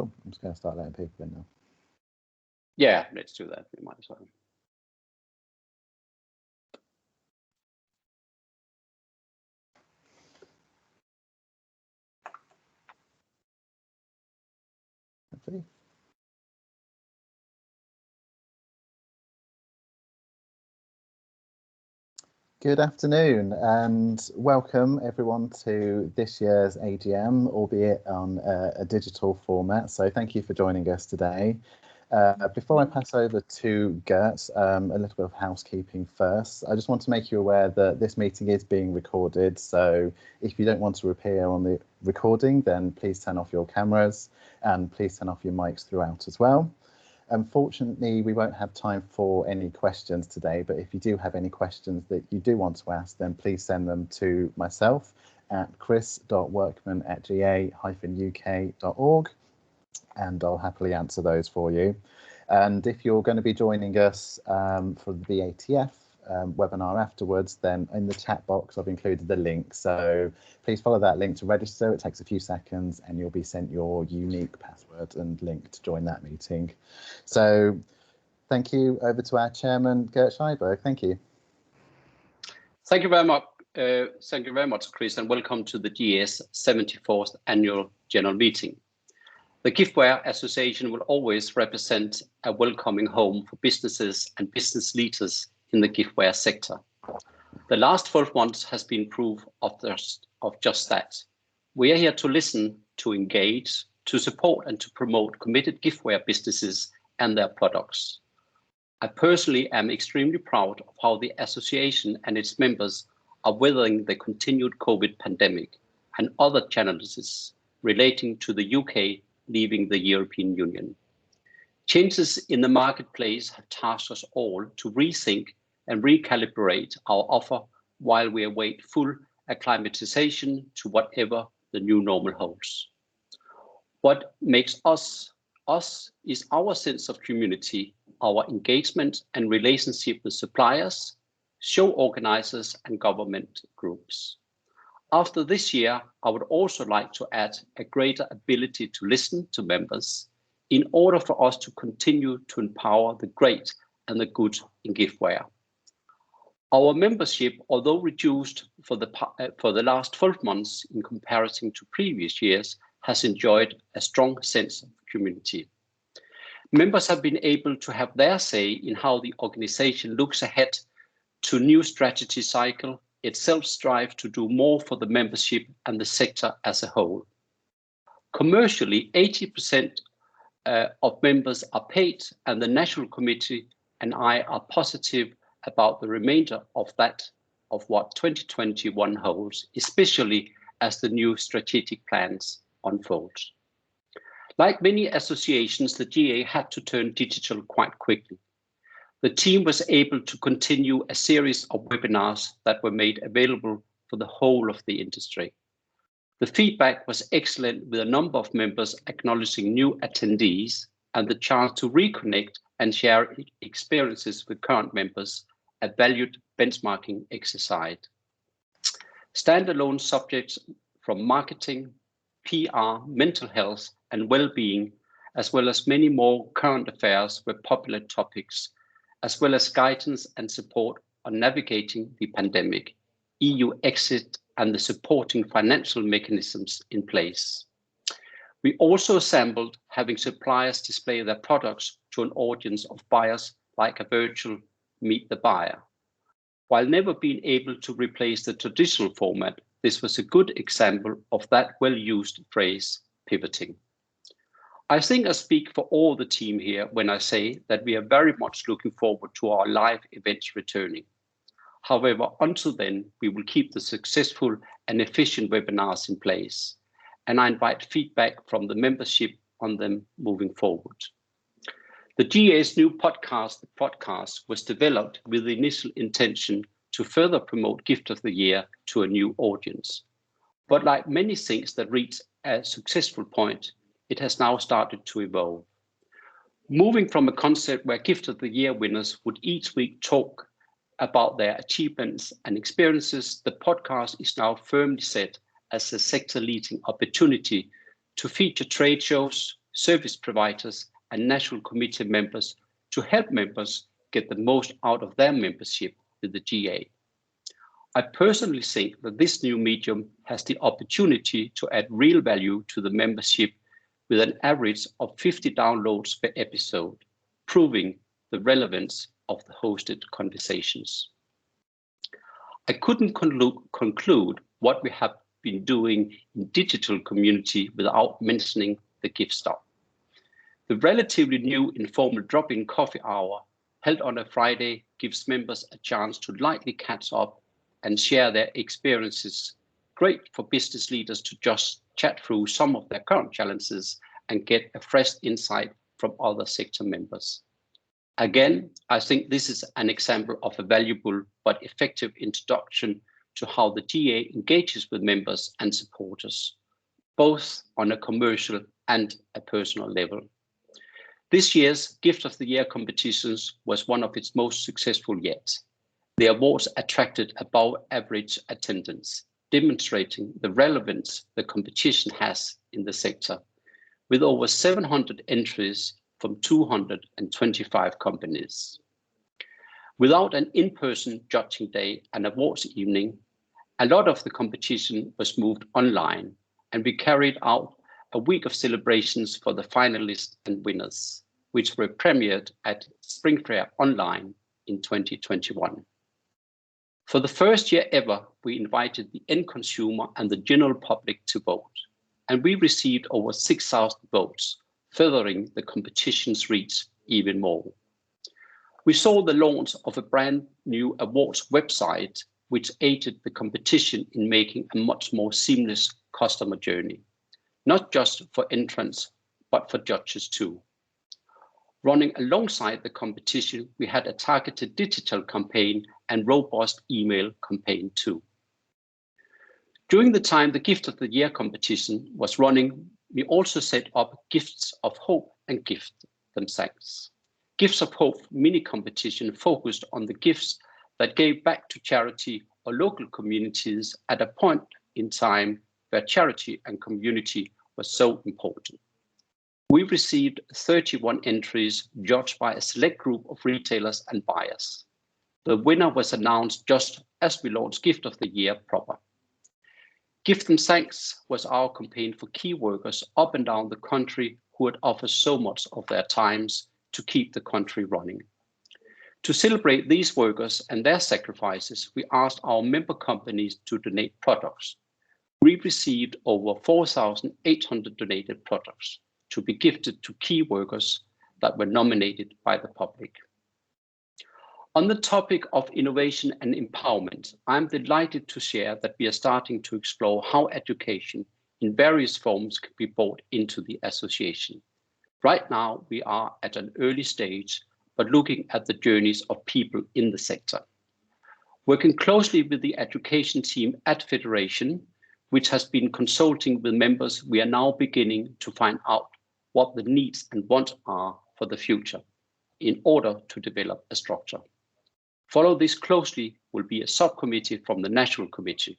Cool. I'm just going to start letting people in now. Yeah, let's do that. We might as well. Hopefully. Good afternoon and welcome everyone to this year's AGM, albeit on a digital format. So thank you for joining us today. Before I pass over to Gert, a little bit of housekeeping first. I just want to make you aware that this meeting is being recorded. So if you don't want to appear on the recording, then please turn off your cameras and please turn off your mics throughout as well. Unfortunately, we won't have time for any questions today, but if you do have any questions that you do want to ask, then please send them to myself at chris.workman@ga-uk.org, and I'll happily answer those for you. And if you're going to be joining us for the BATF webinar afterwards, then in the chat box I've included the link, so please follow that link to register. It takes a few seconds and you'll be sent your unique password and link to join that meeting. So thank you. Over to our chairman, Gert Schyberg. Thank you. Thank you very much. Thank you very much, Chris, and welcome to the GA's 74th annual general meeting. The Giftware Association will always represent a welcoming home for businesses and business leaders in the giftware sector. The last 12 months has been proof of just that. We are here to listen, to engage, to support and to promote committed giftware businesses and their products. I personally am extremely proud of how the association and its members are weathering the continued COVID pandemic and other challenges relating to the UK leaving the European Union. Changes in the marketplace have tasked us all to rethink and recalibrate our offer while we await full acclimatization to whatever the new normal holds. What makes us is our sense of community, our engagement and relationship with suppliers, show organizers and government groups. After this year, I would also like to add a greater ability to listen to members in order for us to continue to empower the great and the good in giftware. Our membership, although reduced for the last 12 months in comparison to previous years, has enjoyed a strong sense of community. Members have been able to have their say in how the organization looks ahead to new strategy cycle, itself strive to do more for the membership and the sector as a whole. Commercially, 80% of members are paid, and the National Committee and I are positive about the remainder of what 2021 holds, especially as the new strategic plans unfold. Like many associations, the GA had to turn digital quite quickly. The team was able to continue a series of webinars that were made available for the whole of the industry. The feedback was excellent, with a number of members acknowledging new attendees and the chance to reconnect and share experiences with current members, a valued benchmarking exercise. Standalone subjects from marketing, PR, mental health and well-being, as well as many more current affairs were popular topics, as well as guidance and support on navigating the pandemic, EU exit and the supporting financial mechanisms in place. We also assembled having suppliers display their products to an audience of buyers like a virtual Meet the Buyer. While never being able to replace the traditional format, this was a good example of that well-used phrase, pivoting. I think I speak for all the team here when I say that we are very much looking forward to our live events returning. However, until then, we will keep the successful and efficient webinars in place, and I invite feedback from the membership on them moving forward. The GA's new podcast was developed with the initial intention to further promote Gift of the Year to a new audience. But like many things that reach a successful point, it has now started to evolve. Moving from a concept where Gift of the Year winners would each week talk about their achievements and experiences, the podcast is now firmly set as a sector-leading opportunity to feature trade shows, service providers, and national committee members to help members get the most out of their membership with the GA. I personally think that this new medium has the opportunity to add real value to the membership with an average of 50 downloads per episode, proving the relevance of the hosted conversations. I couldn't conclude what we have been doing in digital community without mentioning the gift stop. The relatively new informal drop-in coffee hour held on a Friday gives members a chance to lightly catch up and share their experiences. Great for business leaders to just chat through some of their current challenges and get a fresh insight from other sector members. Again, I think this is an example of a valuable but effective introduction to how the GA engages with members and supporters, both on a commercial and a personal level. This year's Gift of the Year competitions was one of its most successful yet. The awards attracted above average attendance, demonstrating the relevance the competition has in the sector, with over 700 entries from 225 companies. Without an in-person judging day and awards evening, a lot of the competition was moved online, and we carried out a week of celebrations for the finalists and winners, which were premiered at Spring Fair Online in 2021. For the first year ever, we invited the end consumer and the general public to vote, and we received over 6,000 votes, furthering the competition's reach even more. We saw the launch of a brand new awards website, which aided the competition in making a much more seamless customer journey, not just for entrants, but for judges too. Running alongside the competition, we had a targeted digital campaign and robust email campaign too. During the time the Gift of the Year competition was running, we also set up Gifts of Hope and Gift Them Thanks. Gifts of Hope mini competition focused on the gifts that gave back to charity or local communities at a point in time where charity and community was so important. We received 31 entries judged by a select group of retailers and buyers. The winner was announced just as we launched Gift of the Year proper. Gift Them Thanks was our campaign for key workers up and down the country who had offered so much of their times to keep the country running. To celebrate these workers and their sacrifices, we asked our member companies to donate products. We received over 4,800 donated products to be gifted to key workers that were nominated by the public. On the topic of innovation and empowerment, I'm delighted to share that we are starting to explore how education in various forms can be brought into the association. Right now, we are at an early stage, but looking at the journeys of people in the sector. Working closely with the education team at Federation, which has been consulting with members, we are now beginning to find out what the needs and wants are for the future in order to develop a structure. Follow this closely will be a subcommittee from the National Committee.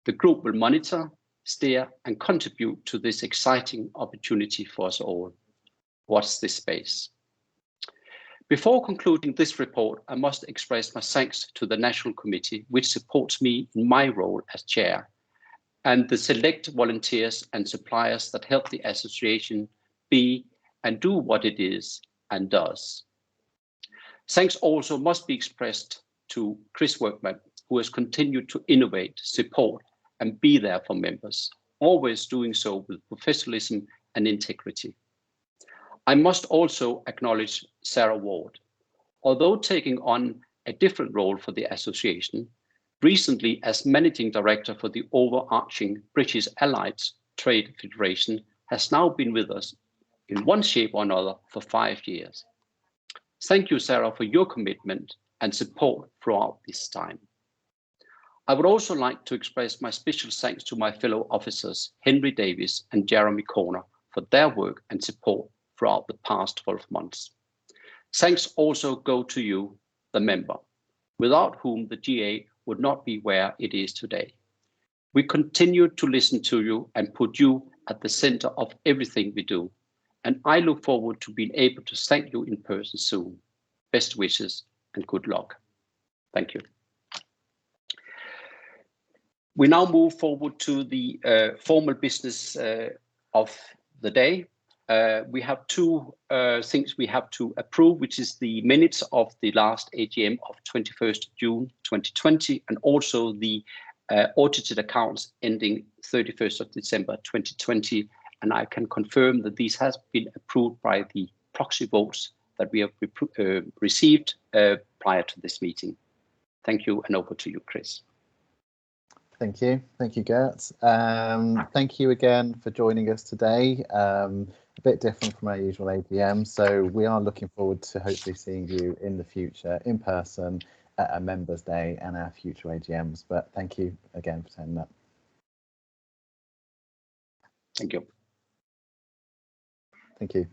The group will monitor, steer, and contribute to this exciting opportunity for us all. Watch this space. Before concluding this report, I must express my thanks to the National Committee, which supports me in my role as chair, and the select volunteers and suppliers that help the association be and do what it is and does. Thanks also must be expressed to Chris Workman, who has continued to innovate, support, and be there for members, always doing so with professionalism and integrity. I must also acknowledge Sarah Ward. Although taking on a different role for the association, recently as managing director for the overarching British Allied Trade Federation, has now been with us in one shape or another for 5 years. Thank you, Sarah, for your commitment and support throughout this time. I would also like to express my special thanks to my fellow officers, Henry Davis and Jeremy Corner, for their work and support throughout the past 12 months. Thanks also go to you, the member, without whom the GA would not be where it is today. We continue to listen to you and put you at the center of everything we do, and I look forward to being able to thank you in person soon. Best wishes and good luck. Thank you. We now move forward to the formal business of the day. We have two things we have to approve, which is the minutes of the last AGM of 21st June 2020, and also the audited accounts ending 31st of December 2020. And I can confirm that these has been approved by the proxy votes that we have received prior to this meeting. Thank you, and over to you, Chris. Thank you, Gert. Thank you again for joining us today. A bit different from our usual AGM, so we are looking forward to hopefully seeing you in the future in person at a Members' Day and our future AGMs. But thank you again for saying that. Thank you. Thank you.